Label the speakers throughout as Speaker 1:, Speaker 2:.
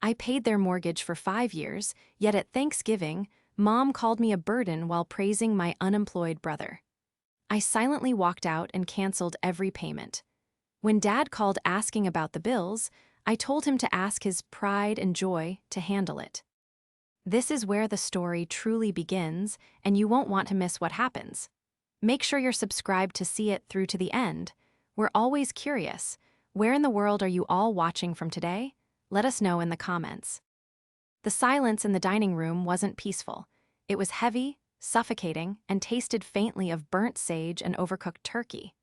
Speaker 1: I paid their mortgage for 5 years, yet at Thanksgiving, Mom called me a burden while praising my unemployed brother. I silently walked out and canceled every payment. When Dad called asking about the bills, I told him to ask his pride and joy to handle it. This is where the story truly begins, and you won't want to miss what happens. Make sure you're subscribed to see it through to the end. We're always curious. Where in the world are you all watching from today? Let us know in the comments. The silence in the dining room wasn't peaceful. It was heavy, suffocating, and tasted faintly of burnt sage and overcooked turkey.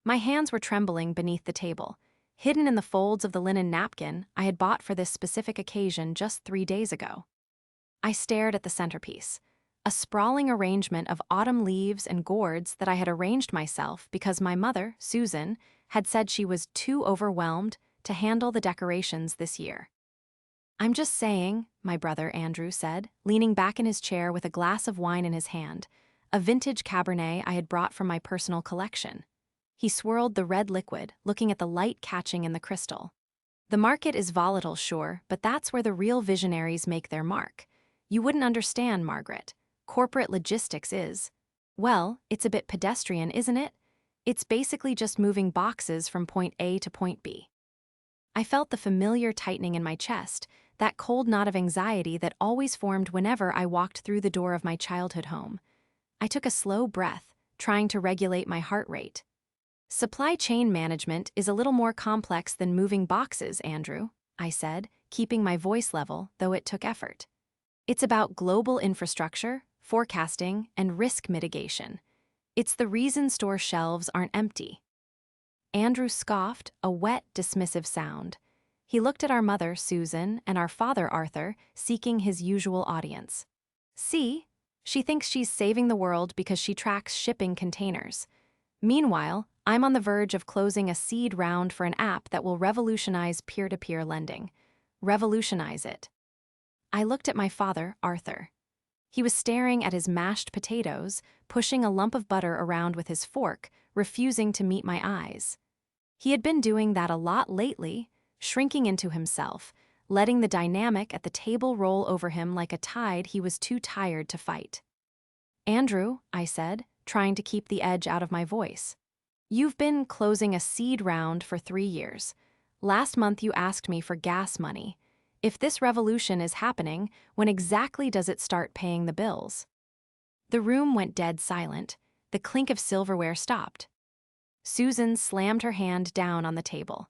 Speaker 1: My hands were trembling beneath the table, hidden in the folds of the linen napkin I had bought for this specific occasion just 3 days ago. I stared at the centerpiece, a sprawling arrangement of autumn leaves and gourds that I had arranged myself because my mother, Susan, had said she was too overwhelmed to handle the decorations this year. "I'm just saying," my brother Andrew said, leaning back in his chair with a glass of wine in his hand, a vintage Cabernet I had brought from my personal collection. He swirled the red liquid, looking at the light catching in the crystal. "The market is volatile, sure, but that's where the real visionaries make their mark. You wouldn't understand, Margaret. Corporate logistics is, well, it's a bit pedestrian, isn't it? It's basically just moving boxes from point A to point B." I felt the familiar tightening in my chest, that cold knot of anxiety that always formed whenever I walked through the door of my childhood home. I took a slow breath, trying to regulate my heart rate. "Supply chain management is a little more complex than moving boxes, Andrew," I said, keeping my voice level, though it took effort. "It's about global infrastructure, forecasting, and risk mitigation. It's the reason store shelves aren't empty." Andrew scoffed, a wet, dismissive sound. He looked at our mother, Susan, and our father, Arthur, seeking his usual audience. "See? She thinks she's saving the world because she tracks shipping containers. Meanwhile, I'm on the verge of closing a seed round for an app that will revolutionize peer-to-peer lending. Revolutionize it." I looked at my father, Arthur. He was staring at his mashed potatoes, pushing a lump of butter around with his fork, refusing to meet my eyes. He had been doing that a lot lately, shrinking into himself, letting the dynamic at the table roll over him like a tide he was too tired to fight. "Andrew," I said, trying to keep the edge out of my voice, "you've been closing a seed round for 3 years. Last month you asked me for gas money. If this revolution is happening, when exactly does it start paying the bills?" The room went dead silent. The clink of silverware stopped. Susan slammed her hand down on the table.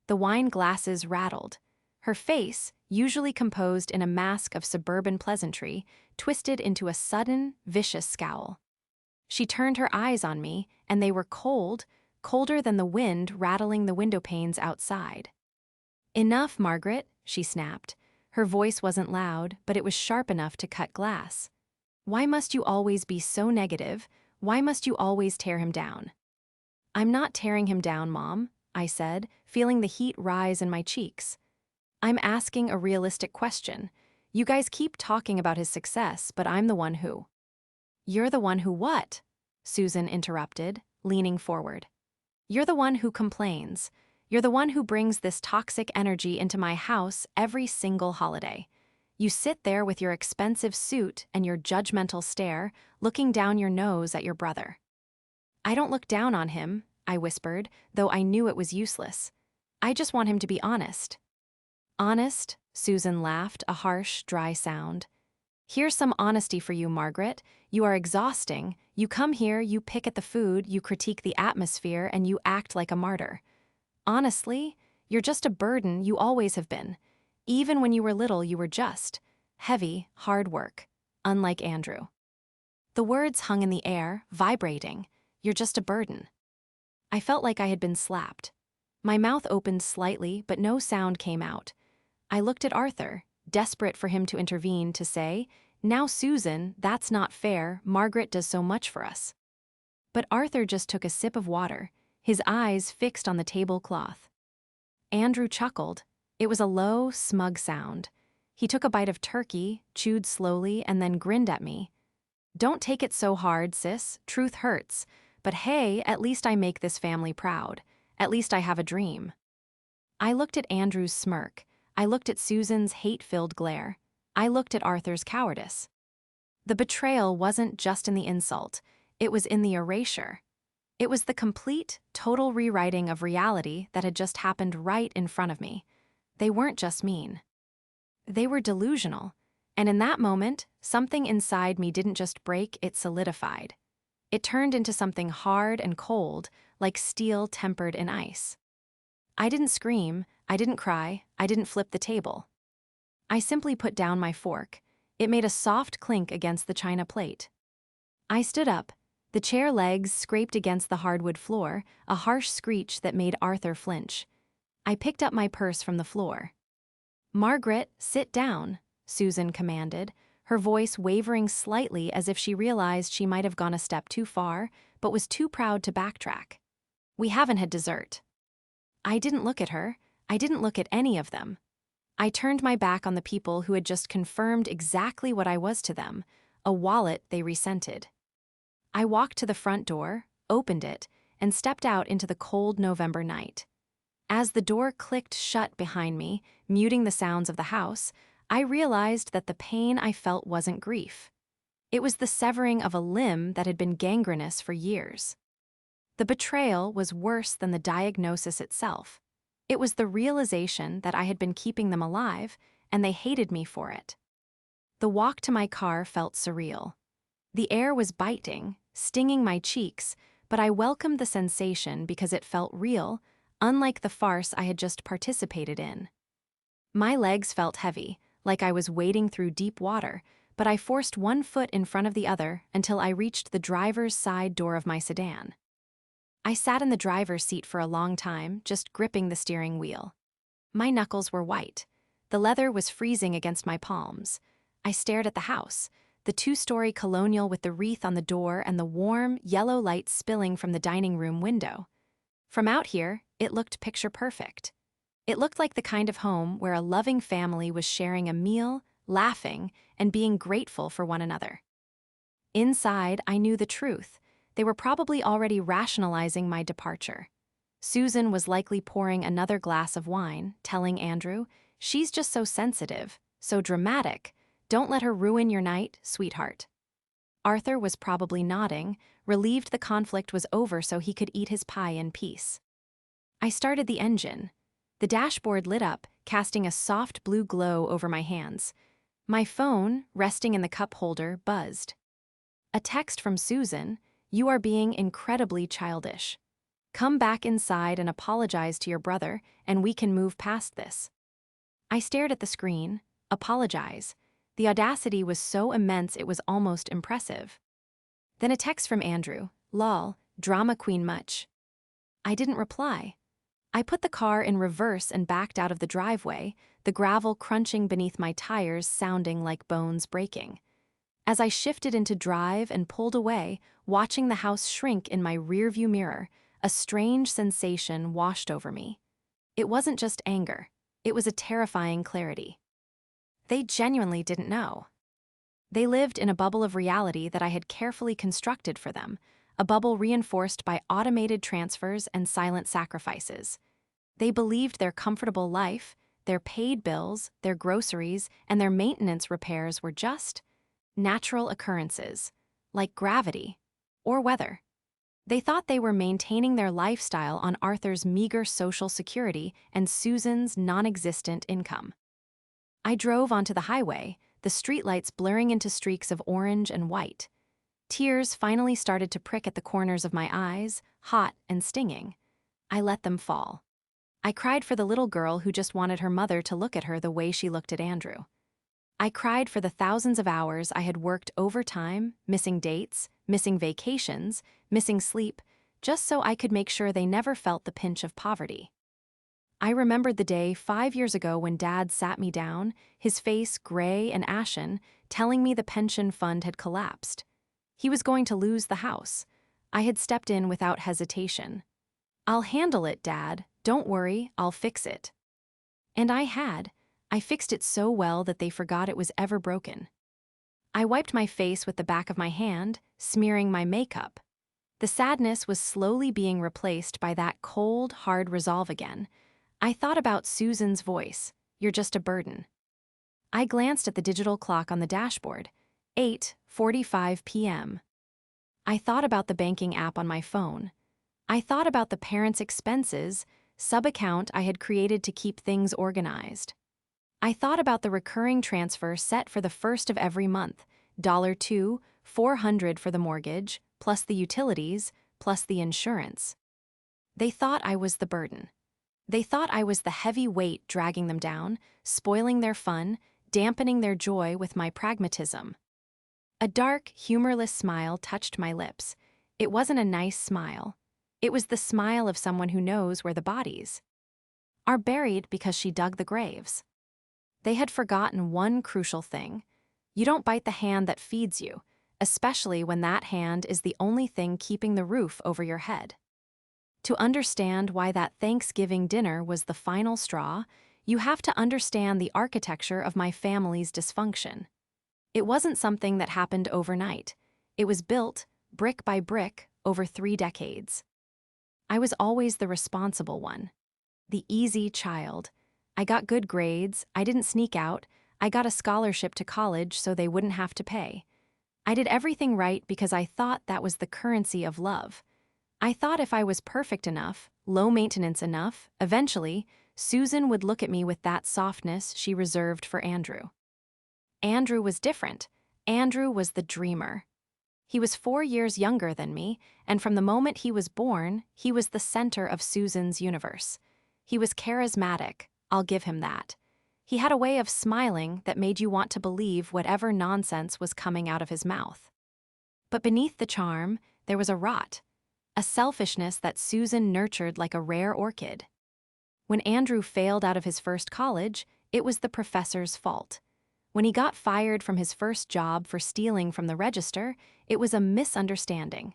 Speaker 1: The wine glasses rattled. Her face, usually composed in a mask of suburban pleasantry, twisted into a sudden, vicious scowl. She turned her eyes on me, and they were cold, colder than the wind rattling the window panes outside. "Enough, Margaret," she snapped. Her voice wasn't loud, but it was sharp enough to cut glass. "Why must you always be so negative? Why must you always tear him down?" "I'm not tearing him down, Mom," I said, feeling the heat rise in my cheeks. "I'm asking a realistic question. You guys keep talking about his success, but I'm the one who—" "You're the one who what?" Susan interrupted, leaning forward. "You're the one who complains. You're the one who brings this toxic energy into my house every single holiday. You sit there with your expensive suit and your judgmental stare, looking down your nose at your brother." "I don't look down on him," I whispered, though I knew it was useless. "I just want him to be honest." "Honest?" Susan laughed, a harsh, dry sound. "Here's some honesty for you, Margaret. You are exhausting. You come here, you pick at the food, you critique the atmosphere, and you act like a martyr. Honestly, you're just a burden, you always have been. Even when you were little, you were just heavy, hard work, unlike Andrew." The words hung in the air, vibrating. "You're just a burden." I felt like I had been slapped. My mouth opened slightly, but no sound came out. I looked at Arthur, desperate for him to intervene, to say, "Now, Susan, that's not fair. Margaret does so much for us." But Arthur just took a sip of water, his eyes fixed on the tablecloth. Andrew chuckled. It was a low, smug sound. He took a bite of turkey, chewed slowly, and then grinned at me. "Don't take it so hard, sis. Truth hurts. But hey, at least I make this family proud. At least I have a dream." I looked at Andrew's smirk. I looked at Susan's hate-filled glare. I looked at Arthur's cowardice. The betrayal wasn't just in the insult, it was in the erasure. It was the complete, total rewriting of reality that had just happened right in front of me. They weren't just mean. They were delusional. And in that moment, something inside me didn't just break, it solidified. It turned into something hard and cold, like steel tempered in ice. I didn't scream, I didn't cry, I didn't flip the table. I simply put down my fork. It made a soft clink against the china plate. I stood up. The chair legs scraped against the hardwood floor, a harsh screech that made Arthur flinch. I picked up my purse from the floor. "Margaret, sit down," Susan commanded, her voice wavering slightly as if she realized she might have gone a step too far, but was too proud to backtrack. "We haven't had dessert." I didn't look at her. I didn't look at any of them. I turned my back on the people who had just confirmed exactly what I was to them, a wallet they resented. I walked to the front door, opened it, and stepped out into the cold November night. As the door clicked shut behind me, muting the sounds of the house, I realized that the pain I felt wasn't grief. It was the severing of a limb that had been gangrenous for years. The betrayal was worse than the diagnosis itself. It was the realization that I had been keeping them alive, and they hated me for it. The walk to my car felt surreal. The air was biting, stinging my cheeks, but I welcomed the sensation because it felt real, unlike the farce I had just participated in. My legs felt heavy, like I was wading through deep water, but I forced one foot in front of the other until I reached the driver's side door of my sedan. I sat in the driver's seat for a long time, just gripping the steering wheel. My knuckles were white. The leather was freezing against my palms. I stared at the house, the two-story colonial with the wreath on the door and the warm, yellow light spilling from the dining room window. From out here, it looked picture-perfect. It looked like the kind of home where a loving family was sharing a meal, laughing, and being grateful for one another. Inside, I knew the truth. They were probably already rationalizing my departure. Susan was likely pouring another glass of wine, telling Andrew, "She's just so sensitive, so dramatic. Don't let her ruin your night, sweetheart." Arthur was probably nodding, relieved the conflict was over so he could eat his pie in peace. I started the engine. The dashboard lit up, casting a soft blue glow over my hands. My phone, resting in the cup holder, buzzed. A text from Susan: "You are being incredibly childish. Come back inside and apologize to your brother, and we can move past this." I stared at the screen. Apologize. The audacity was so immense it was almost impressive. Then a text from Andrew: "Lol, drama queen much." I didn't reply. I put the car in reverse and backed out of the driveway, the gravel crunching beneath my tires sounding like bones breaking. As I shifted into drive and pulled away, watching the house shrink in my rearview mirror, a strange sensation washed over me. It wasn't just anger. It was a terrifying clarity. They genuinely didn't know. They lived in a bubble of reality that I had carefully constructed for them, a bubble reinforced by automated transfers and silent sacrifices. They believed their comfortable life, their paid bills, their groceries, and their maintenance repairs were just natural occurrences, like gravity or weather. They thought they were maintaining their lifestyle on Arthur's meager social security and Susan's non-existent income. I drove onto the highway, the streetlights blurring into streaks of orange and white. Tears finally started to prick at the corners of my eyes, hot and stinging. I let them fall. I cried for the little girl who just wanted her mother to look at her the way she looked at Andrew. I cried for the thousands of hours I had worked overtime, missing dates, missing vacations, missing sleep, just so I could make sure they never felt the pinch of poverty. I remembered the day 5 years ago when Dad sat me down, his face gray and ashen, telling me the pension fund had collapsed. He was going to lose the house. I had stepped in without hesitation. "I'll handle it, Dad. Don't worry, I'll fix it." And I had. I fixed it so well that they forgot it was ever broken. I wiped my face with the back of my hand, smearing my makeup. The sadness was slowly being replaced by that cold, hard resolve again. I thought about Susan's voice. You're just a burden." I glanced at the digital clock on the dashboard. 8:45 p.m. I thought about the banking app on my phone. I thought about the parents' expenses, sub-account I had created to keep things organized. I thought about the recurring transfer set for the first of every month, $2, $400 for the mortgage, plus the utilities, plus the insurance. They thought I was the burden. They thought I was the heavy weight dragging them down, spoiling their fun, dampening their joy with my pragmatism. A dark, humorless smile touched my lips. It wasn't a nice smile. It was the smile of someone who knows where the bodies are buried because she dug the graves. They had forgotten one crucial thing. You don't bite the hand that feeds you, especially when that hand is the only thing keeping the roof over your head. To understand why that Thanksgiving dinner was the final straw, you have to understand the architecture of my family's dysfunction. It wasn't something that happened overnight. It was built, brick by brick, over 3 decades. I was always the responsible one. The easy child. I got good grades, I didn't sneak out, I got a scholarship to college so they wouldn't have to pay. I did everything right because I thought that was the currency of love. I thought if I was perfect enough, low maintenance enough, eventually, Susan would look at me with that softness she reserved for Andrew. Andrew was different. Andrew was the dreamer. He was 4 years younger than me, and from the moment he was born, he was the center of Susan's universe. He was charismatic, I'll give him that. He had a way of smiling that made you want to believe whatever nonsense was coming out of his mouth. But beneath the charm, there was a rot, a selfishness that Susan nurtured like a rare orchid. When Andrew failed out of his first college, it was the professor's fault. When he got fired from his first job for stealing from the register, it was a misunderstanding.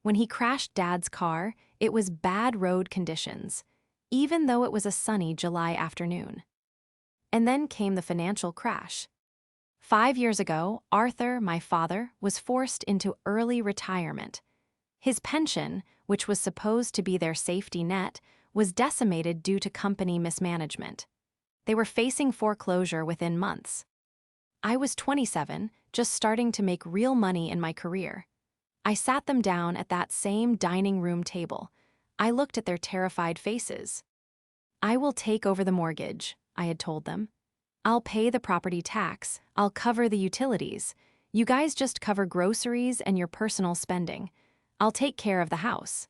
Speaker 1: When he crashed Dad's car, it was bad road conditions, even though it was a sunny July afternoon. And then came the financial crash. 5 years ago, Arthur, my father, was forced into early retirement. His pension, which was supposed to be their safety net, was decimated due to company mismanagement. They were facing foreclosure within months. I was 27, just starting to make real money in my career. I sat them down at that same dining room table. I looked at their terrified faces. "I will take over the mortgage," I had told them. "I'll pay the property tax. I'll cover the utilities. You guys just cover groceries and your personal spending. I'll take care of the house."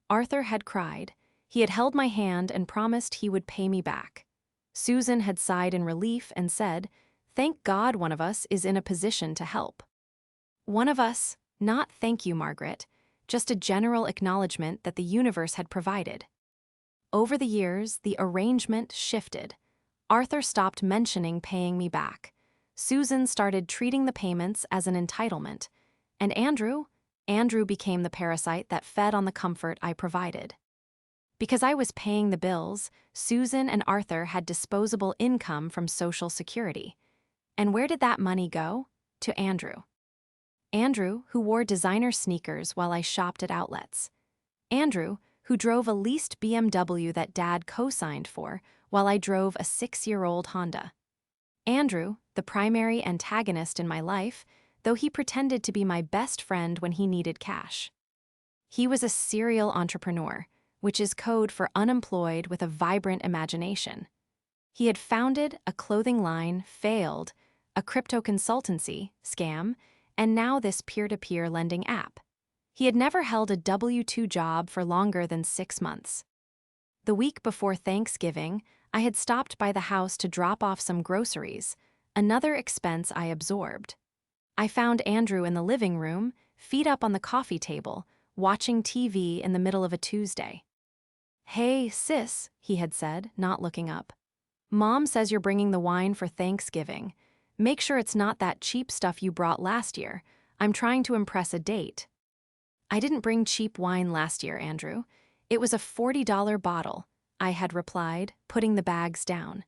Speaker 1: Arthur had cried. He had held my hand and promised he would pay me back. Susan had sighed in relief and said, "Thank God one of us is in a position to help." One of us, not thank you, Margaret, just a general acknowledgement that the universe had provided. Over the years, the arrangement shifted. Arthur stopped mentioning paying me back. Susan started treating the payments as an entitlement. And Andrew became the parasite that fed on the comfort I provided. Because I was paying the bills, Susan and Arthur had disposable income from Social Security. And where did that money go? To Andrew. Andrew, who wore designer sneakers while I shopped at outlets. Andrew, who drove a leased BMW that Dad co-signed for while I drove a 6-year-old Honda. Andrew, the primary antagonist in my life, though he pretended to be my best friend when he needed cash. He was a serial entrepreneur, which is code for unemployed with a vibrant imagination. He had founded a clothing line, failed, a crypto consultancy, scam, and now this peer-to-peer lending app. He had never held a W-2 job for longer than 6 months. The week before Thanksgiving, I had stopped by the house to drop off some groceries, another expense I absorbed. I found Andrew in the living room, feet up on the coffee table, watching TV in the middle of a Tuesday. "Hey, sis," he had said, not looking up. "Mom says you're bringing the wine for Thanksgiving. Make sure it's not that cheap stuff you brought last year. I'm trying to impress a date." "I didn't bring cheap wine last year, Andrew. It was a $40 bottle," I had replied, putting the bags down.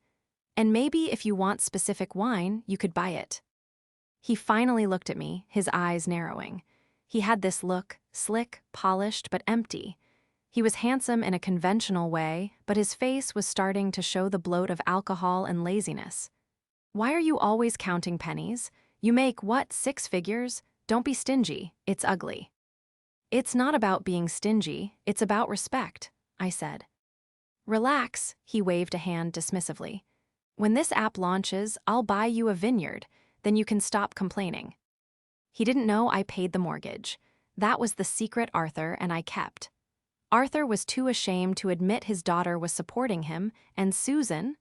Speaker 1: "And maybe if you want specific wine, you could buy it." He finally looked at me, his eyes narrowing. He had this look, slick, polished, but empty. He was handsome in a conventional way, but his face was starting to show the bloat of alcohol and laziness. "Why are you always counting pennies? You make, what, 6 figures? Don't be stingy, it's ugly." "It's not about being stingy, it's about respect," I said. "Relax," he waved a hand dismissively. "When this app launches, I'll buy you a vineyard, then you can stop complaining." He didn't know I paid the mortgage. That was the secret Arthur and I kept. Arthur was too ashamed to admit his daughter was supporting him, and Susan?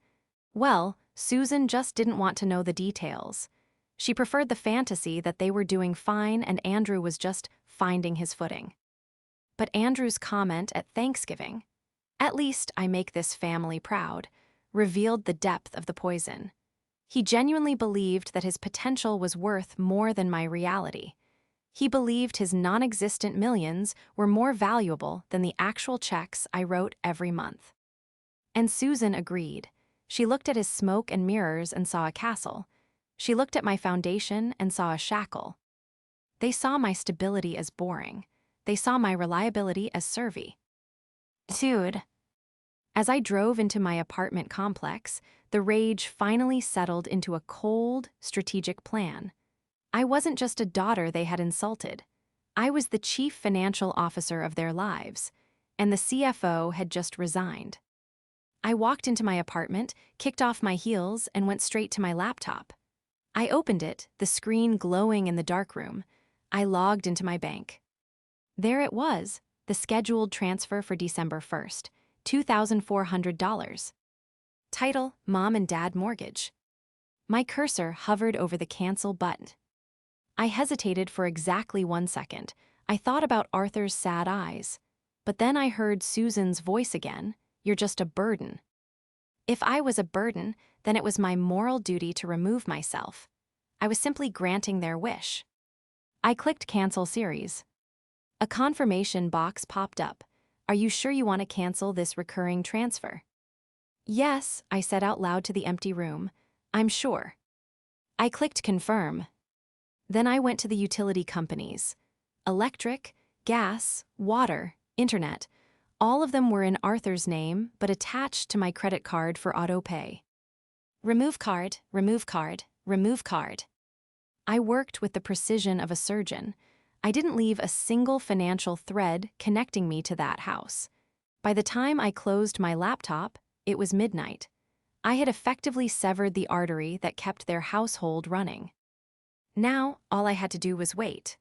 Speaker 1: Well, Susan just didn't want to know the details. She preferred the fantasy that they were doing fine and Andrew was just finding his footing. But Andrew's comment at Thanksgiving, "At least I make this family proud," revealed the depth of the poison. He genuinely believed that his potential was worth more than my reality. He believed his non-existent millions were more valuable than the actual checks I wrote every month. And Susan agreed. She looked at his smoke and mirrors and saw a castle. She looked at my foundation and saw a shackle. They saw my stability as boring. They saw my reliability as servie. Dude. As I drove into my apartment complex, the rage finally settled into a cold, strategic plan. I wasn't just a daughter they had insulted. I was the chief financial officer of their lives, and the CFO had just resigned. I walked into my apartment, kicked off my heels, and went straight to my laptop. I opened it, the screen glowing in the darkroom. I logged into my bank. There it was, the scheduled transfer for December 1st, $2,400. Title, Mom and Dad Mortgage. My cursor hovered over the cancel button. I hesitated for exactly 1 second. I thought about Arthur's sad eyes. But then I heard Susan's voice again. "You're just a burden." If I was a burden, then it was my moral duty to remove myself. I was simply granting their wish. I clicked Cancel Series. A confirmation box popped up. "Are you sure you want to cancel this recurring transfer?" "Yes," I said out loud to the empty room. "I'm sure." I clicked Confirm. Then I went to the utility companies. Electric, gas, water, internet. All of them were in Arthur's name, but attached to my credit card for auto pay. Remove card, remove card, remove card. I worked with the precision of a surgeon. I didn't leave a single financial thread connecting me to that house. By the time I closed my laptop, it was midnight. I had effectively severed the artery that kept their household running. Now, all I had to do was wait.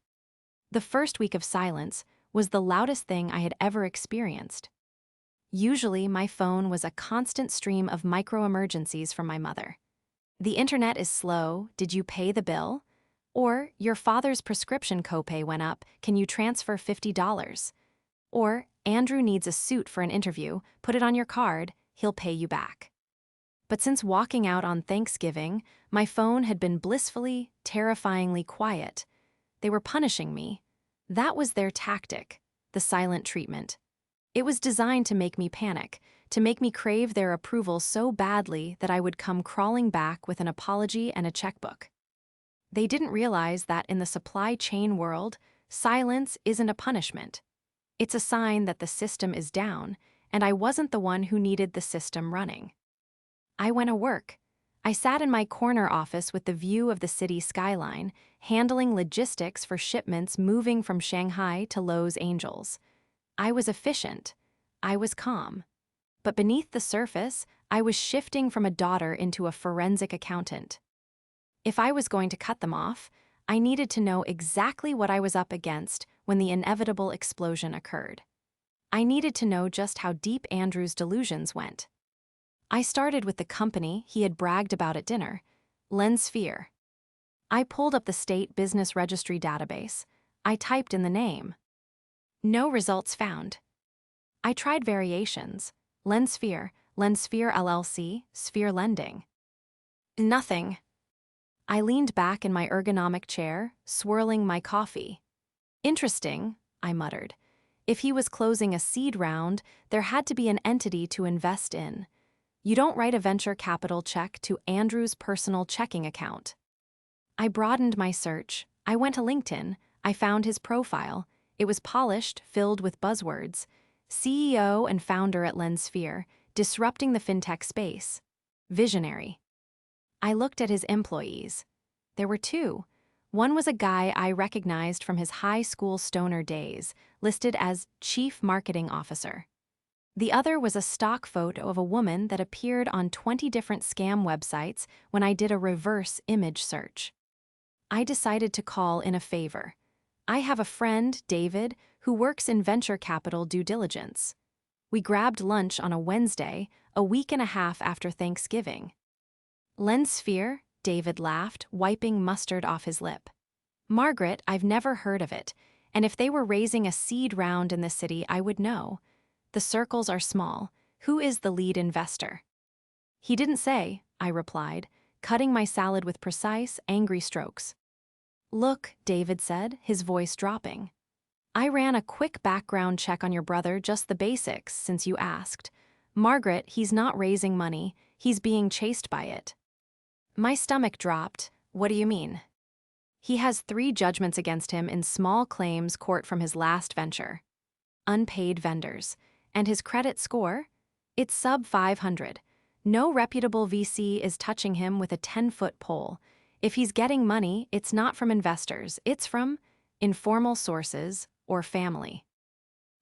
Speaker 1: The first week of silence was the loudest thing I had ever experienced. Usually, my phone was a constant stream of micro-emergencies from my mother. "The internet is slow, did you pay the bill?" Or, "Your father's prescription copay went up, can you transfer $50? Or, "Andrew needs a suit for an interview, put it on your card, he'll pay you back." But since walking out on Thanksgiving, my phone had been blissfully, terrifyingly quiet. They were punishing me. That was their tactic, the silent treatment. It was designed to make me panic, to make me crave their approval so badly that I would come crawling back with an apology and a checkbook. They didn't realize that in the supply chain world, silence isn't a punishment. It's a sign that the system is down, and I wasn't the one who needed the system running. I went to work. I sat in my corner office with the view of the city skyline, handling logistics for shipments moving from Shanghai to Los Angeles. I was efficient. I was calm. But beneath the surface, I was shifting from a daughter into a forensic accountant. If I was going to cut them off, I needed to know exactly what I was up against when the inevitable explosion occurred. I needed to know just how deep Andrew's delusions went. I started with the company he had bragged about at dinner, Lensphere. I pulled up the state business registry database. I typed in the name. No results found. I tried variations. Lensphere, Lensphere LLC, Sphere Lending. Nothing. I leaned back in my ergonomic chair, swirling my coffee. Interesting, I muttered. If he was closing a seed round, there had to be an entity to invest in. You don't write a venture capital check to Andrew's personal checking account. I broadened my search. I went to LinkedIn. I found his profile. It was polished, filled with buzzwords. CEO and founder at Sphere, disrupting the fintech space. Visionary. I looked at his employees. There were two. One was a guy I recognized from his high school stoner days, listed as Chief Marketing Officer. The other was a stock photo of a woman that appeared on 20 different scam websites when I did a reverse image search. I decided to call in a favor. I have a friend, David, who works in venture capital due diligence. We grabbed lunch on a Wednesday, a week and a half after Thanksgiving. Sphere, David laughed, wiping mustard off his lip. Margaret, I've never heard of it, and if they were raising a seed round in the city, I would know. The circles are small. Who is the lead investor? He didn't say, I replied, cutting my salad with precise, angry strokes. Look, David said, his voice dropping. I ran a quick background check on your brother, just the basics, since you asked. Margaret, he's not raising money, he's being chased by it. My stomach dropped. What do you mean? He has 3 judgments against him in small claims court from his last venture. Unpaid vendors. And his credit score? It's sub 500. No reputable VC is touching him with a 10-foot pole. If he's getting money, it's not from investors, it's from informal sources or family.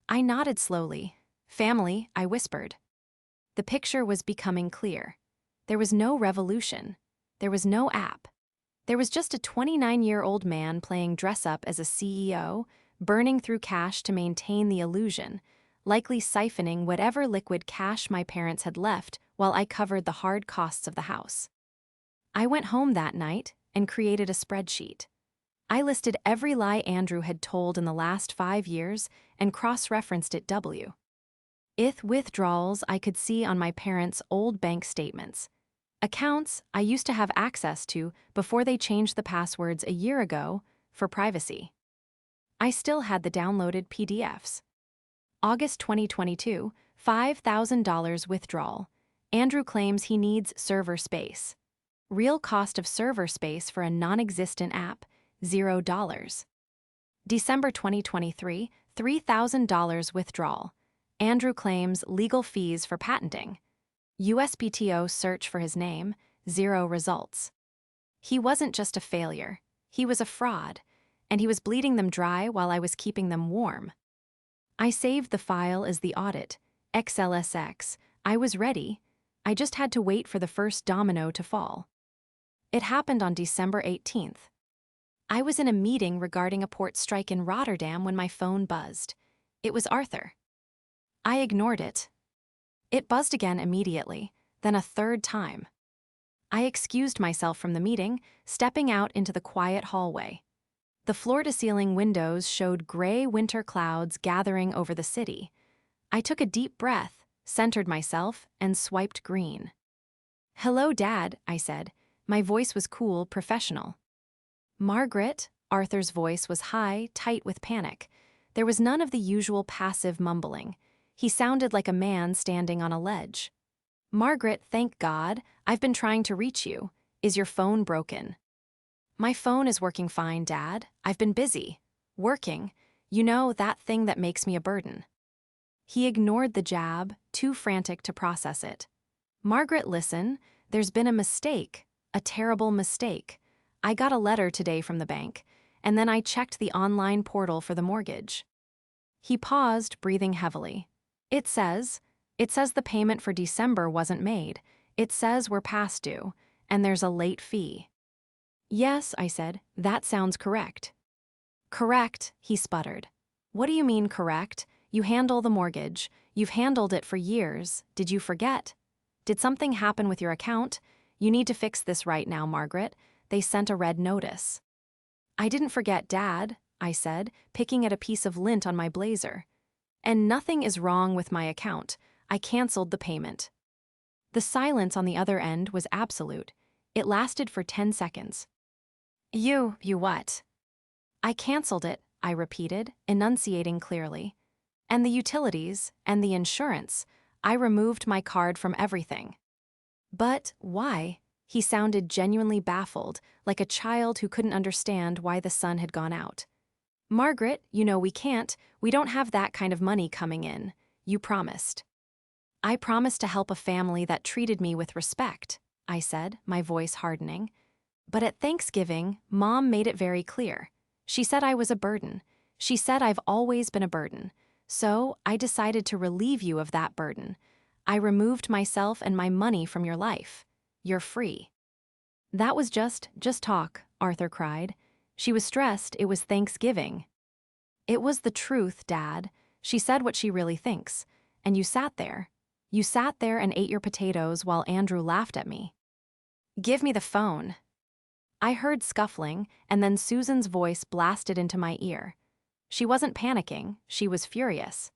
Speaker 1: I nodded slowly. Family, I whispered. The picture was becoming clear. There was no revolution. There was no app. There was just a 29-year-old man playing dress-up as a CEO, burning through cash to maintain the illusion, likely siphoning whatever liquid cash my parents had left while I covered the hard costs of the house. I went home that night and created a spreadsheet. I listed every lie Andrew had told in the last 5 years and cross-referenced it with withdrawals I could see on my parents' old bank statements. Accounts I used to have access to before they changed the passwords a year ago for privacy. I still had the downloaded PDFs. August 2022, $5,000 withdrawal. Andrew claims he needs server space. Real cost of server space for a non-existent app, $0. December 2023, $3,000 withdrawal. Andrew claims legal fees for patenting. USPTO search for his name, 0 results. He wasn't just a failure, he was a fraud, and he was bleeding them dry while I was keeping them warm. I saved the file as the audit, XLSX. I was ready. I just had to wait for the first domino to fall. It happened on December 18th. I was in a meeting regarding a port strike in Rotterdam when my phone buzzed. It was Arthur. I ignored it. It buzzed again immediately, then a third time. I excused myself from the meeting, stepping out into the quiet hallway. The floor-to-ceiling windows showed gray winter clouds gathering over the city. I took a deep breath, centered myself, and swiped green. Hello, Dad, I said. My voice was cool, professional. Margaret, Arthur's voice was high, tight with panic. There was none of the usual passive mumbling. He sounded like a man standing on a ledge. Margaret, thank God, I've been trying to reach you. Is your phone broken? My phone is working fine, Dad. I've been busy. Working. You know, that thing that makes me a burden. He ignored the jab, too frantic to process it. Margaret, listen, there's been a mistake. A terrible mistake. I got a letter today from the bank, and then I checked the online portal for the mortgage. He paused, breathing heavily. It says the payment for December wasn't made. It says we're past due, and there's a late fee. Yes, I said, that sounds correct. Correct, he sputtered. What do you mean correct? You handle the mortgage. You've handled it for years. Did you forget? Did something happen with your account? You need to fix this right now, Margaret. They sent a red notice. I didn't forget, Dad, I said, picking at a piece of lint on my blazer. And nothing is wrong with my account. I canceled the payment. The silence on the other end was absolute. It lasted for 10 seconds. You what? I canceled it, I repeated, enunciating clearly. And the utilities, and the insurance. I removed my card from everything. But why? He sounded genuinely baffled, like a child who couldn't understand why the sun had gone out. Margaret, you know we don't have that kind of money coming in. You promised. I promised to help a family that treated me with respect, I said, my voice hardening. But at Thanksgiving, Mom made it very clear. She said I was a burden. She said I've always been a burden. So I decided to relieve you of that burden. I removed myself and my money from your life. You're free. That was just talk, Arthur cried. She was stressed. It was Thanksgiving. It was the truth, Dad. She said what she really thinks. And you sat there. You sat there and ate your potatoes while Andrew laughed at me. Give me the phone. I heard scuffling, and then Susan's voice blasted into my ear. She wasn't panicking, she was furious.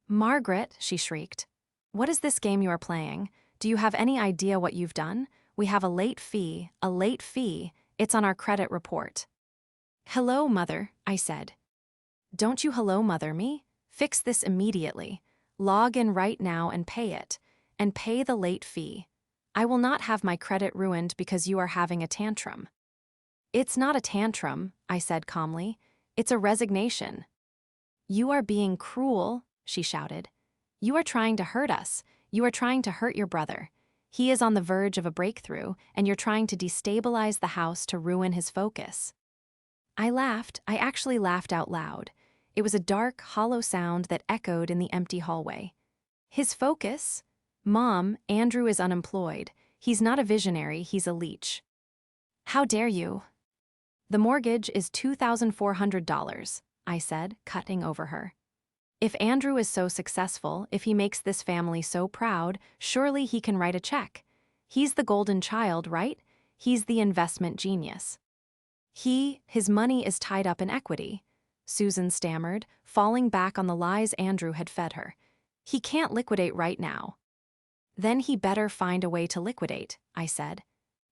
Speaker 1: Margaret, she shrieked. What is this game you are playing? Do you have any idea what you've done? We have a late fee, a late fee. It's on our credit report. Hello, Mother, I said. Don't you hello, Mother me? Fix this immediately. Log in right now and pay it. And pay the late fee. I will not have my credit ruined because you are having a tantrum. It's not a tantrum, I said calmly. It's a resignation. You are being cruel, she shouted. You are trying to hurt us. You are trying to hurt your brother. He is on the verge of a breakthrough, and you're trying to destabilize the house to ruin his focus. I laughed. I actually laughed out loud. It was a dark, hollow sound that echoed in the empty hallway. His focus? Mom, Andrew is unemployed. He's not a visionary, he's a leech. How dare you? The mortgage is $2,400, I said, cutting over her. If Andrew is so successful, if he makes this family so proud, surely he can write a check. He's the golden child, right? He's the investment genius. His money is tied up in equity, Susan stammered, falling back on the lies Andrew had fed her. He can't liquidate right now. Then he better find a way to liquidate, I said.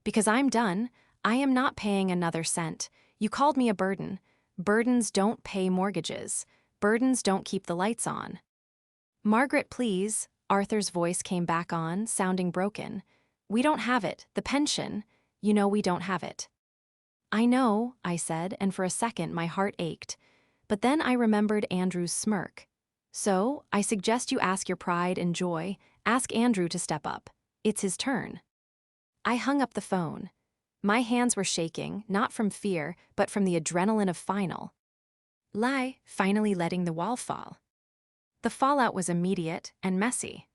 Speaker 1: Because I'm done. I am not paying another cent. You called me a burden. Burdens don't pay mortgages. Burdens don't keep the lights on. Margaret, please, Arthur's voice came back on, sounding broken. We don't have it, the pension. You know we don't have it. I know, I said, and for a second my heart ached. But then I remembered Andrew's smirk. So, I suggest you ask your pride and joy, ask Andrew to step up. It's his turn. I hung up the phone. My hands were shaking, not from fear, but from the adrenaline of finally letting the wall fall. The fallout was immediate and messy.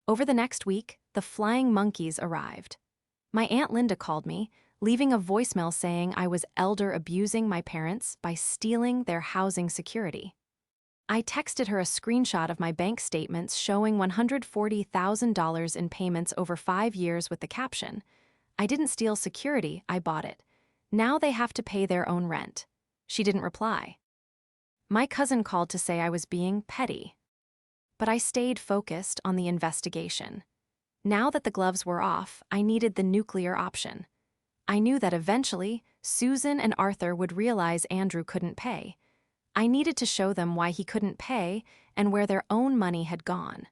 Speaker 1: Over the next week, the flying monkeys arrived. My Aunt Linda called me, leaving a voicemail saying I was elder abusing my parents by stealing their housing security. I texted her a screenshot of my bank statements showing $140,000 in payments over 5 years with the caption, I didn't steal security, I bought it. Now they have to pay their own rent. She didn't reply. My cousin called to say I was being petty. But I stayed focused on the investigation. Now that the gloves were off, I needed the nuclear option. I knew that eventually, Susan and Arthur would realize Andrew couldn't pay. I needed to show them why he couldn't pay and where their own money had gone.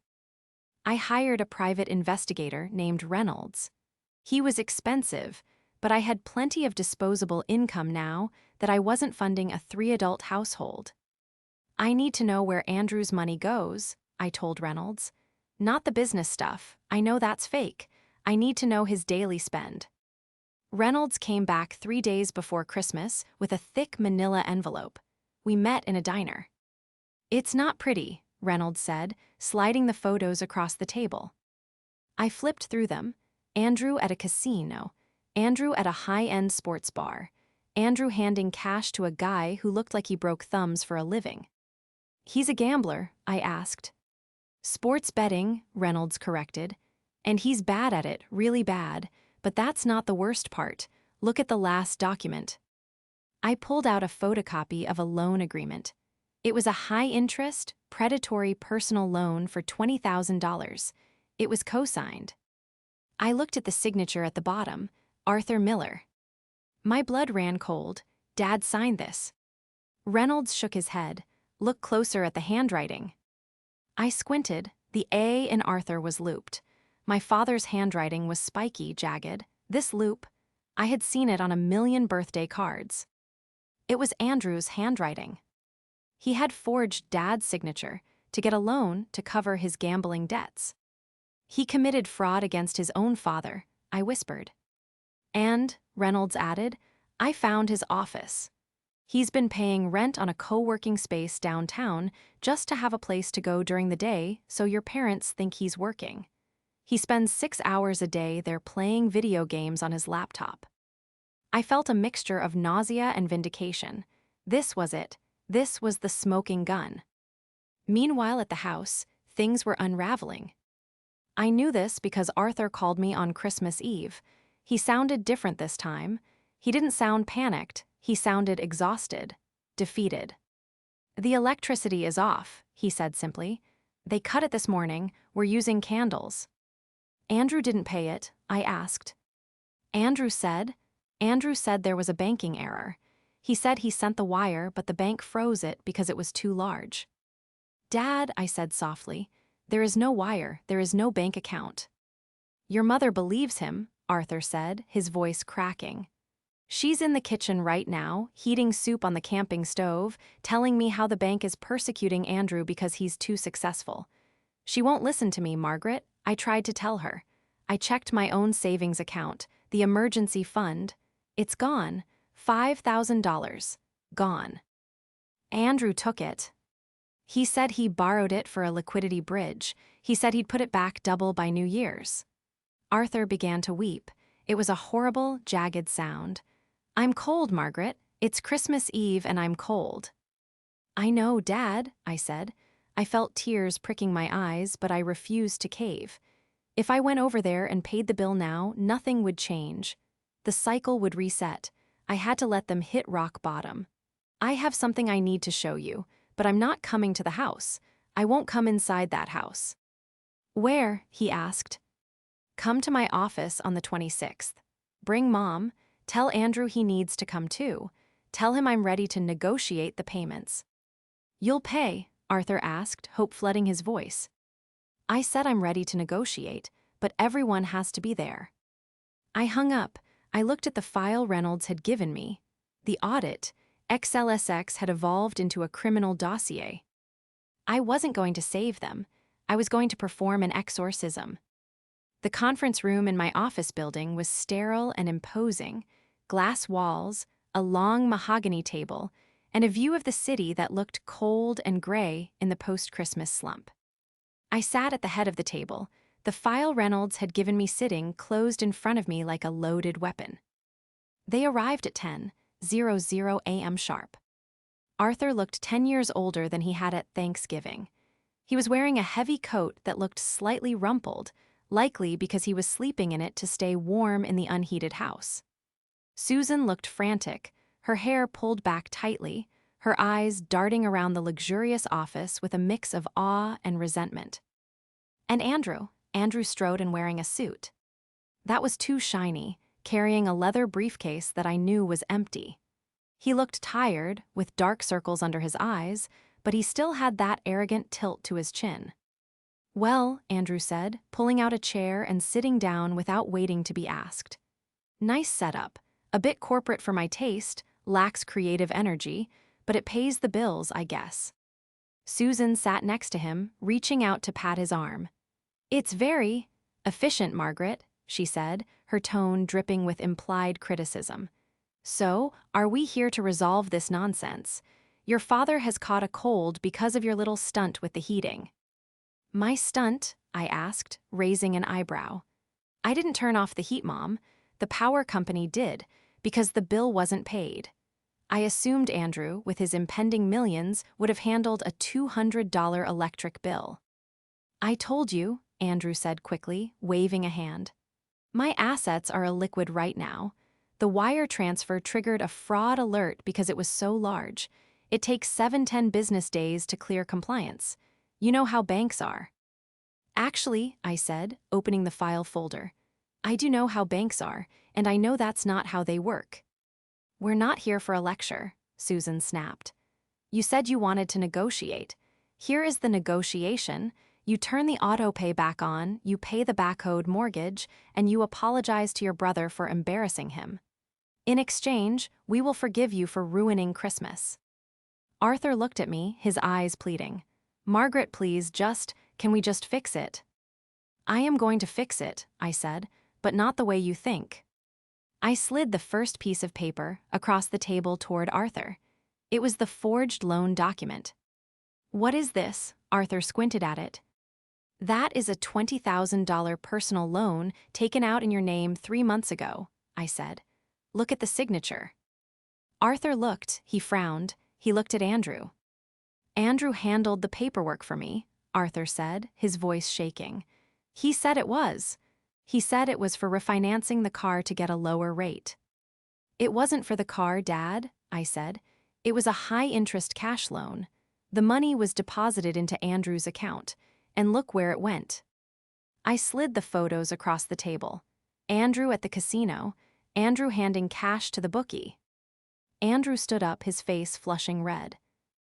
Speaker 1: I hired a private investigator named Reynolds. He was expensive, but I had plenty of disposable income now that I wasn't funding a 3-adult household. I need to know where Andrew's money goes, I told Reynolds. Not the business stuff, I know that's fake. I need to know his daily spend. Reynolds came back 3 days before Christmas with a thick manila envelope. We met in a diner. It's not pretty, Reynolds said, sliding the photos across the table. I flipped through them. Andrew at a casino. Andrew at a high-end sports bar. Andrew handing cash to a guy who looked like he broke thumbs for a living. He's a gambler, I asked. Sports betting, Reynolds corrected. And he's bad at it, really bad. But that's not the worst part. Look at the last document. I pulled out a photocopy of a loan agreement. It was a high-interest, predatory personal loan for $20,000. It was co-signed. I looked at the signature at the bottom, Arthur Miller. My blood ran cold. Dad signed this. Reynolds shook his head. Look closer at the handwriting. I squinted. The A in Arthur was looped. My father's handwriting was spiky, jagged. This loop, I had seen it on a million birthday cards. It was Andrew's handwriting. He had forged Dad's signature, to get a loan to cover his gambling debts. He committed fraud against his own father, I whispered. And, Reynolds added, I found his office. He's been paying rent on a co-working space downtown just to have a place to go during the day so your parents think he's working. He spends 6 hours a day there playing video games on his laptop. I felt a mixture of nausea and vindication. This was it. This was the smoking gun. Meanwhile at the house, things were unraveling. I knew this because Arthur called me on Christmas Eve. He sounded different this time. He didn't sound panicked. He sounded exhausted, defeated. The electricity is off, he said simply. They cut it this morning. We're using candles. Andrew didn't pay it, I asked. Andrew said there was a banking error. He said he sent the wire, but the bank froze it because it was too large. Dad, I said softly, there is no wire, there is no bank account. Your mother believes him, Arthur said, his voice cracking. She's in the kitchen right now, heating soup on the camping stove, telling me how the bank is persecuting Andrew because he's too successful. She won't listen to me, Margaret. I tried to tell her. I checked my own savings account, the emergency fund. It's gone. $5,000. Gone. Andrew took it. He said he borrowed it for a liquidity bridge. He said he'd put it back double by New Year's. Arthur began to weep. It was a horrible, jagged sound. I'm cold, Margaret. It's Christmas Eve and I'm cold. I know, Dad, I said. I felt tears pricking my eyes, but I refused to cave. If I went over there and paid the bill now, nothing would change. The cycle would reset. I had to let them hit rock bottom. I have something I need to show you, but I'm not coming to the house. I won't come inside that house. Where? He asked. Come to my office on the 26th. Bring Mom. Tell Andrew he needs to come too. Tell him I'm ready to negotiate the payments. You'll pay? Arthur asked, hope flooding his voice. I said I'm ready to negotiate, but everyone has to be there. I hung up. I looked at the file Reynolds had given me. The audit, XLSX, had evolved into a criminal dossier. I wasn't going to save them. I was going to perform an exorcism. The conference room in my office building was sterile and imposing, glass walls, a long mahogany table, and a view of the city that looked cold and gray in the post-Christmas slump. I sat at the head of the table, the file Reynolds had given me sitting closed in front of me like a loaded weapon. They arrived at 10:00 a.m. sharp. Arthur looked 10 years older than he had at Thanksgiving. He was wearing a heavy coat that looked slightly rumpled, likely because he was sleeping in it to stay warm in the unheated house. Susan looked frantic, her hair pulled back tightly, her eyes darting around the luxurious office with a mix of awe and resentment. And Andrew strode in wearing a suit. That was too shiny, carrying a leather briefcase that I knew was empty. He looked tired, with dark circles under his eyes, but he still had that arrogant tilt to his chin. Well, Andrew said, pulling out a chair and sitting down without waiting to be asked. Nice setup. A bit corporate for my taste, lacks creative energy, but it pays the bills, I guess. Susan sat next to him, reaching out to pat his arm. It's very efficient, Margaret, she said, her tone dripping with implied criticism. So, are we here to resolve this nonsense? Your father has caught a cold because of your little stunt with the heating. My stunt? I asked, raising an eyebrow. I didn't turn off the heat, Mom. The power company did, because the bill wasn't paid. I assumed Andrew, with his impending millions, would have handled a $200 electric bill. I told you, Andrew said quickly, waving a hand. My assets are illiquid right now. The wire transfer triggered a fraud alert because it was so large. It takes 7-10 business days to clear compliance. You know how banks are. Actually, I said, opening the file folder, I do know how banks are, and I know that's not how they work. We're not here for a lecture, Susan snapped. You said you wanted to negotiate. Here is the negotiation. You turn the auto pay back on, you pay the back-owed mortgage, and you apologize to your brother for embarrassing him. In exchange, we will forgive you for ruining Christmas. Arthur looked at me, his eyes pleading. Margaret, please, can we just fix it? I am going to fix it, I said, but not the way you think. I slid the first piece of paper across the table toward Arthur. It was the forged loan document. What is this? Arthur squinted at it. That is a $20,000 personal loan taken out in your name 3 months ago, I said. Look at the signature. Arthur looked, he frowned, he looked at Andrew. Andrew handled the paperwork for me, Arthur said, his voice shaking. He said it was. He said it was for refinancing the car to get a lower rate. It wasn't for the car, Dad, I said. It was a high-interest cash loan. The money was deposited into Andrew's account, and look where it went. I slid the photos across the table. Andrew at the casino, Andrew handing cash to the bookie. Andrew stood up, his face flushing red.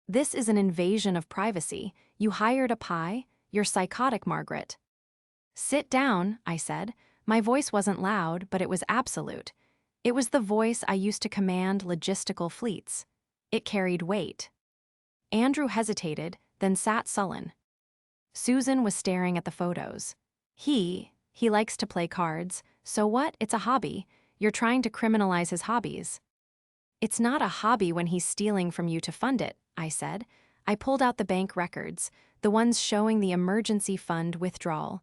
Speaker 1: This is an invasion of privacy. You hired a pie? You're psychotic, Margaret. Sit down, I said. My voice wasn't loud, but it was absolute. It was the voice I used to command logistical fleets. It carried weight. Andrew hesitated, then sat sullen. Susan was staring at the photos. He likes to play cards. So what? It's a hobby. You're trying to criminalize his hobbies. It's not a hobby when he's stealing from you to fund it, I said. I pulled out the bank records, the ones showing the emergency fund withdrawal.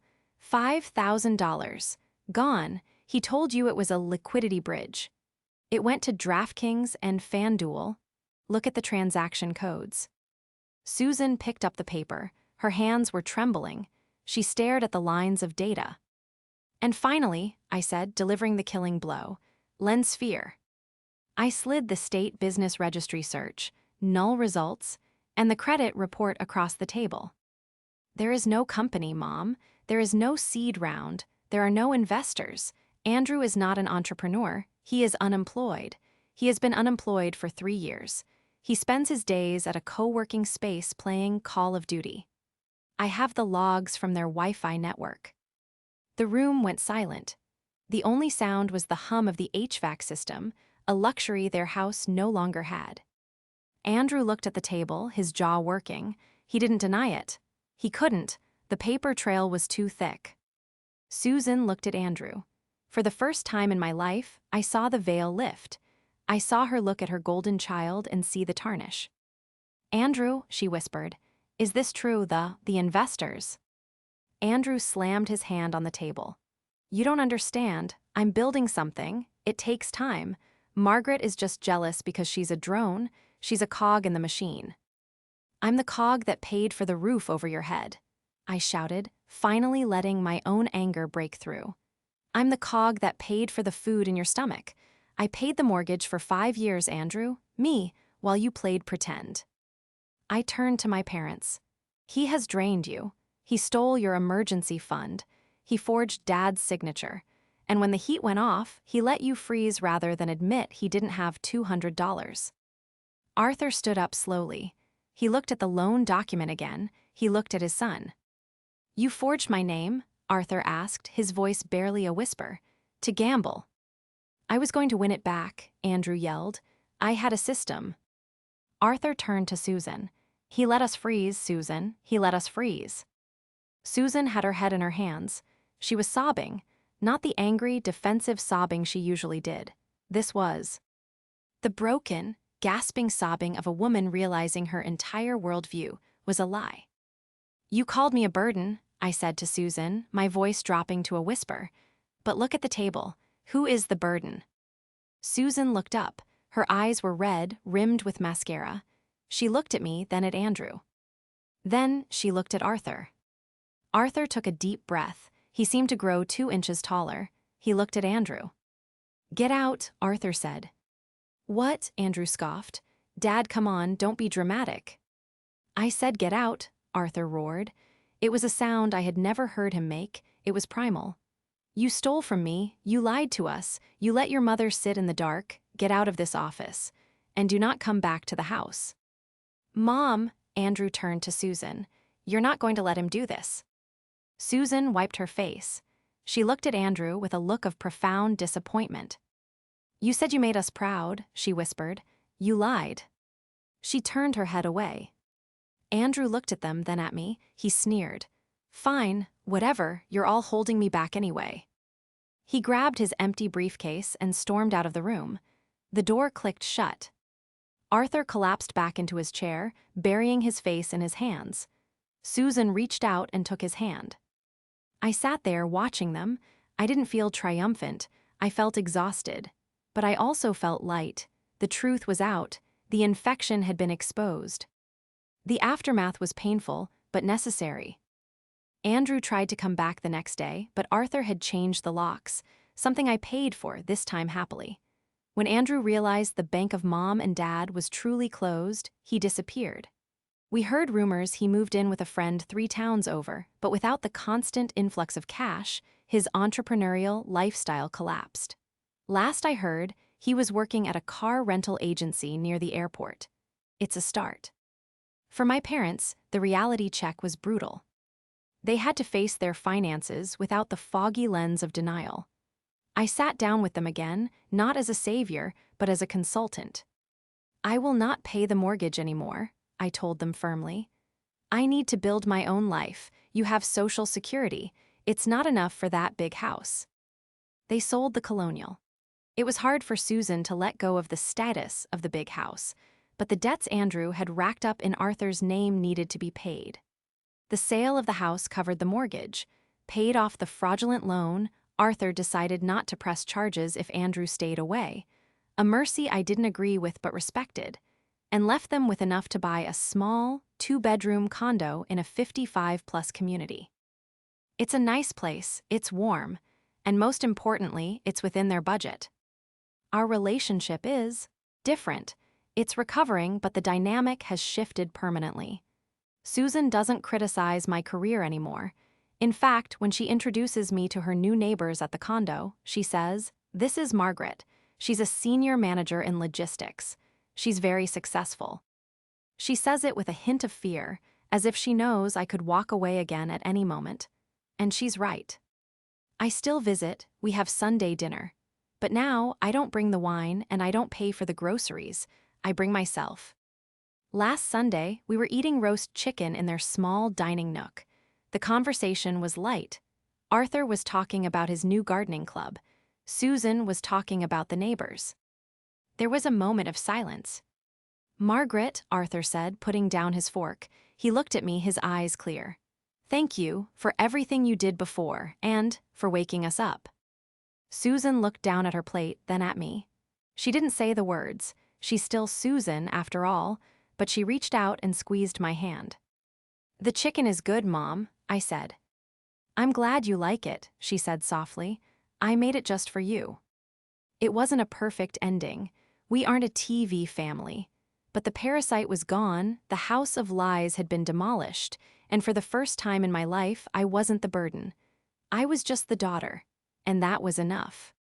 Speaker 1: $5,000. Gone. He told you it was a liquidity bridge. It went to DraftKings and FanDuel. Look at the transaction codes. Susan picked up the paper. Her hands were trembling. She stared at the lines of data. And finally, I said, delivering the killing blow, Lensphere. I slid the state business registry search, null results, and the credit report across the table. There is no company, Mom. There is no seed round. There are no investors. Andrew is not an entrepreneur. He is unemployed. He has been unemployed for 3 years. He spends his days at a co-working space playing Call of Duty. I have the logs from their Wi-Fi network. The room went silent. The only sound was the hum of the HVAC system, a luxury their house no longer had. Andrew looked at the table, his jaw working. He didn't deny it. He couldn't. The paper trail was too thick. Susan looked at Andrew. For the first time in my life, I saw the veil lift. I saw her look at her golden child and see the tarnish. Andrew, she whispered, is this true, the investors? Andrew slammed his hand on the table. You don't understand. I'm building something. It takes time. Margaret is just jealous because she's a drone. She's a cog in the machine. I'm the cog that paid for the roof over your head, I shouted, finally letting my own anger break through. I'm the cog that paid for the food in your stomach. I paid the mortgage for 5 years, Andrew, me, while you played pretend. I turned to my parents. He has drained you. He stole your emergency fund. He forged Dad's signature. And when the heat went off, he let you freeze rather than admit he didn't have $200. Arthur stood up slowly. He looked at the loan document again. He looked at his son. You forged my name? Arthur asked, his voice barely a whisper. To gamble. I was going to win it back, Andrew yelled. I had a system. Arthur turned to Susan. He let us freeze, Susan. He let us freeze. Susan had her head in her hands. She was sobbing, not the angry, defensive sobbing she usually did. This was the broken, gasping sobbing of a woman realizing her entire worldview was a lie. You called me a burden, I said to Susan, my voice dropping to a whisper. But look at the table. Who is the burden? Susan looked up. Her eyes were red, rimmed with mascara. She looked at me, then at Andrew. Then she looked at Arthur. Arthur took a deep breath. He seemed to grow 2 inches taller. He looked at Andrew. Get out, Arthur said. What? Andrew scoffed. Dad, come on, don't be dramatic. I said get out, Arthur roared. It was a sound I had never heard him make. It was primal. You stole from me. You lied to us. You let your mother sit in the dark. Get out of this office. And do not come back to the house. Mom, Andrew turned to Susan. You're not going to let him do this. Susan wiped her face. She looked at Andrew with a look of profound disappointment. You said you made us proud, she whispered. You lied. She turned her head away. Andrew looked at them, then at me. He sneered. Fine, whatever, you're all holding me back anyway. He grabbed his empty briefcase and stormed out of the room. The door clicked shut. Arthur collapsed back into his chair, burying his face in his hands. Susan reached out and took his hand. I sat there watching them. I didn't feel triumphant. I felt exhausted. But I also felt light. The truth was out. The infection had been exposed. The aftermath was painful, but necessary. Andrew tried to come back the next day, but Arthur had changed the locks, something I paid for, this time happily. When Andrew realized the bank of Mom and Dad was truly closed, he disappeared. We heard rumors he moved in with a friend 3 towns over, but without the constant influx of cash, his entrepreneurial lifestyle collapsed. Last I heard, he was working at a car rental agency near the airport. It's a start. For my parents, the reality check was brutal. They had to face their finances without the foggy lens of denial. I sat down with them again, not as a savior, but as a consultant. I will not pay the mortgage anymore, I told them firmly. I need to build my own life. You have Social Security. It's not enough for that big house. They sold the Colonial. It was hard for Susan to let go of the status of the big house, but the debts Andrew had racked up in Arthur's name needed to be paid. The sale of the house covered the mortgage. Paid off the fraudulent loan, Arthur decided not to press charges if Andrew stayed away, a mercy I didn't agree with but respected, and left them with enough to buy a small, 2-bedroom condo in a 55-plus community. It's a nice place, it's warm, and most importantly, it's within their budget. Our relationship is different. It's recovering, but the dynamic has shifted permanently. Susan doesn't criticize my career anymore. In fact, when she introduces me to her new neighbors at the condo, she says, "This is Margaret. She's a senior manager in logistics. She's very successful." She says it with a hint of fear, as if she knows I could walk away again at any moment. And she's right. I still visit, we have Sunday dinner. But now, I don't bring the wine and I don't pay for the groceries. I bring myself. Last Sunday, we were eating roast chicken in their small dining nook. The conversation was light. Arthur was talking about his new gardening club. Susan was talking about the neighbors. There was a moment of silence. "Margaret," Arthur said, putting down his fork. He looked at me, his eyes clear. "Thank you for everything you did before and for waking us up." Susan looked down at her plate, then at me. She didn't say the words. She's still Susan, after all, but she reached out and squeezed my hand. "The chicken is good, Mom," I said. "I'm glad you like it," she said softly. "I made it just for you." It wasn't a perfect ending. We aren't a TV family. But the parasite was gone, the house of lies had been demolished, and for the first time in my life, I wasn't the burden. I was just the daughter, and that was enough.